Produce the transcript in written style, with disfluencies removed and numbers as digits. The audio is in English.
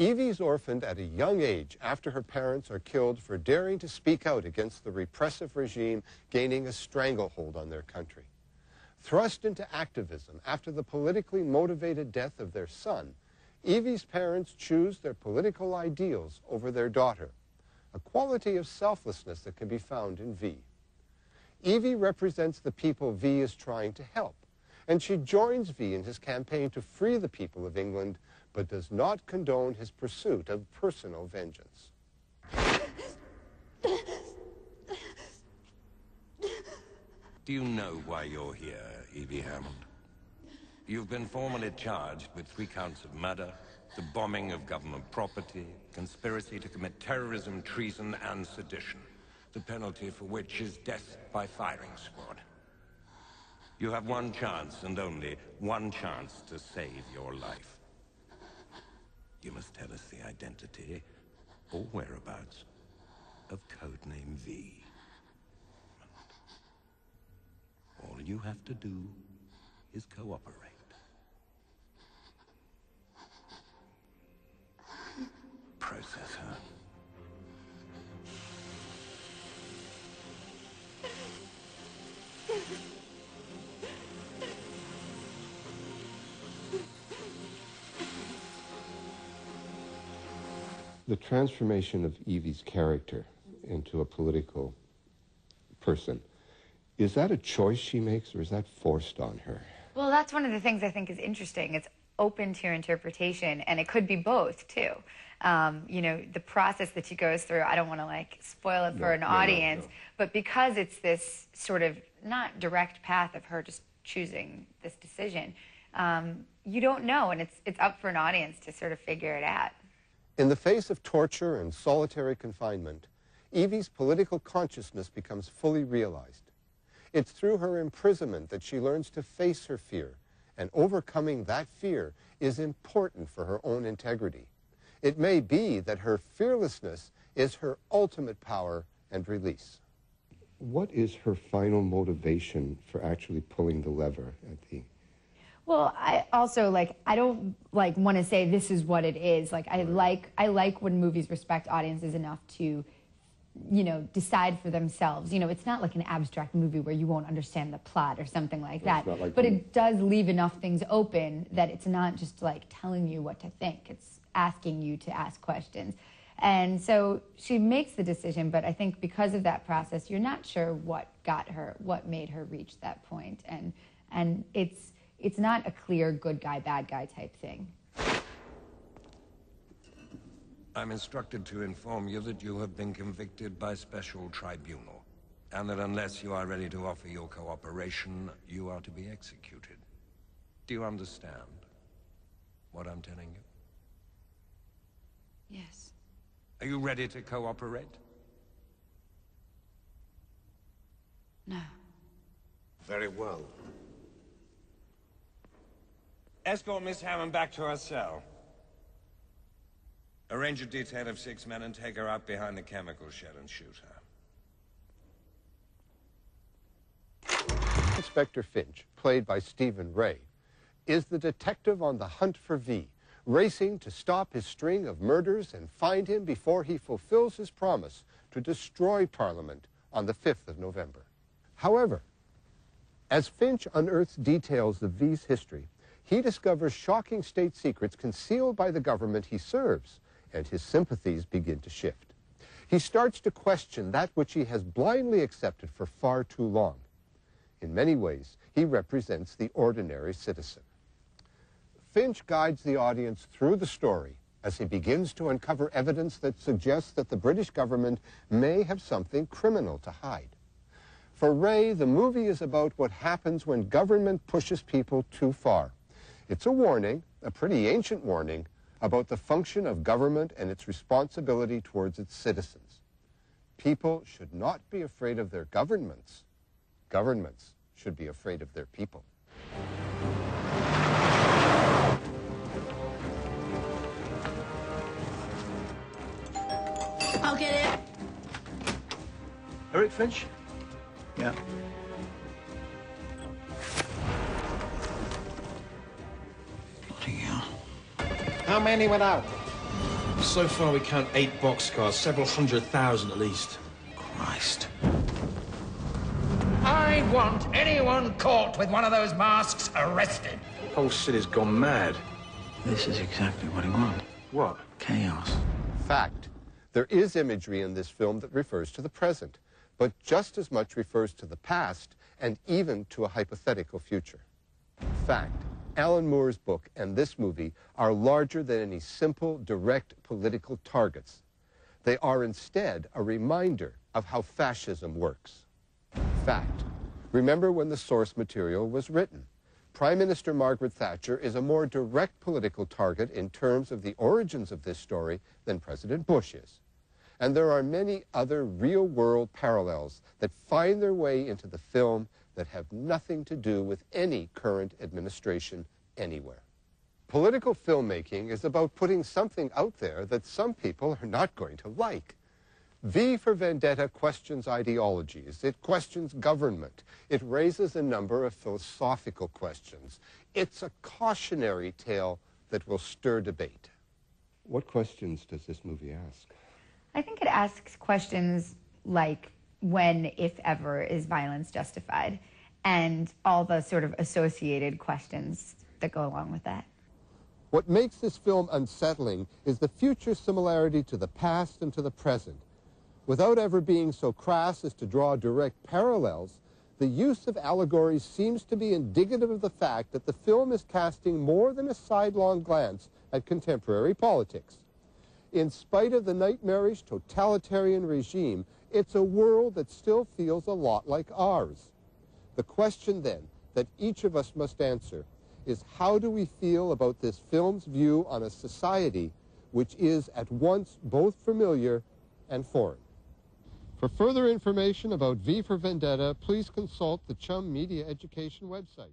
Evie's orphaned at a young age after her parents are killed for daring to speak out against the repressive regime gaining a stranglehold on their country. Thrust into activism after the politically motivated death of their son, Evie's parents choose their political ideals over their daughter, a quality of selflessness that can be found in V. Evie represents the people V is trying to help, and she joins V in his campaign to free the people of England, but does not condone his pursuit of personal vengeance. Do you know why you're here, Evie Hammond? You've been formally charged with 3 counts of murder, the bombing of government property, conspiracy to commit terrorism, treason, and sedition, the penalty for which is death by firing squad. You have one chance, and only one chance, to save your life. You must tell us the identity, or whereabouts, of Codename V. All you have to do is cooperate. Process her. The transformation of Evie's character into a political person, is that a choice she makes, or is that forced on her? Well, that's one of the things I think is interesting. It's open to your interpretation, and it could be both, too. You know, the process that she goes through, I don't want to, like, spoil it for an audience, but because it's this sort of not direct path of her just choosing this decision, you don't know, and it's up for an audience to sort of figure it out. In the face of torture and solitary confinement, Evie's political consciousness becomes fully realized. It's through her imprisonment that she learns to face her fear, and overcoming that fear is important for her own integrity. It may be that her fearlessness is her ultimate power and release. What is her final motivation for actually pulling the lever at the... Well, I also, I don't, want to say this is what it is. I like when movies respect audiences enough to, decide for themselves. It's not like an abstract movie where you won't understand the plot or something like that. But it does leave enough things open that it's not just, telling you what to think. It's asking you to ask questions. And so she makes the decision, but I think because of that process, you're not sure what made her reach that point. And it's not a clear good guy, bad guy type thing. I'm instructed to inform you that you have been convicted by special tribunal, and that unless you are ready to offer your cooperation, you are to be executed. Do you understand what I'm telling you? Yes. Are you ready to cooperate? No. Very well. Escort Miss Hammond back to her cell. Arrange a detail of 6 men and take her out behind the chemical shed and shoot her. Inspector Finch, played by Stephen Ray, is the detective on the hunt for V, racing to stop his string of murders and find him before he fulfills his promise to destroy Parliament on the 5th of November. However, as Finch unearths details of V's history, he discovers shocking state secrets concealed by the government he serves, and his sympathies begin to shift. He starts to question that which he has blindly accepted for far too long. In many ways, he represents the ordinary citizen. Finch guides the audience through the story as he begins to uncover evidence that suggests that the British government may have something criminal to hide. For Ray, the movie is about what happens when government pushes people too far. It's a warning, a pretty ancient warning, about the function of government and its responsibility towards its citizens. People should not be afraid of their governments. Governments should be afraid of their people. I'll get it. Eric Finch? Yeah. Bloody hell. How many went out? So far, we count 8 boxcars, several 100,000 at least. Christ. I want anyone caught with one of those masks arrested. The whole city's gone mad. This is exactly what he wanted. What? Chaos. Fact. There is imagery in this film that refers to the present, but just as much refers to the past and even to a hypothetical future. Fact. Alan Moore's book and this movie are larger than any simple, direct political targets. They are instead a reminder of how fascism works. Fact. Remember when the source material was written. Prime Minister Margaret Thatcher is a more direct political target in terms of the origins of this story than President Bush is. And there are many other real-world parallels that find their way into the film that have nothing to do with any current administration anywhere. Political filmmaking is about putting something out there that some people are not going to like. V for Vendetta questions ideologies. It questions government. It raises a number of philosophical questions. It's a cautionary tale that will stir debate. What questions does this movie ask? I think it asks questions like when, if ever, is violence justified? And all the sort of associated questions that go along with that. What makes this film unsettling is the future similarity to the past and to the present. Without ever being so crass as to draw direct parallels, the use of allegories seems to be indicative of the fact that the film is casting more than a sidelong glance at contemporary politics. In spite of the nightmarish totalitarian regime, it's a world that still feels a lot like ours. The question, then, that each of us must answer is how do we feel about this film's view on a society which is at once both familiar and foreign? For further information about V for Vendetta, please consult the Chum Media Education website.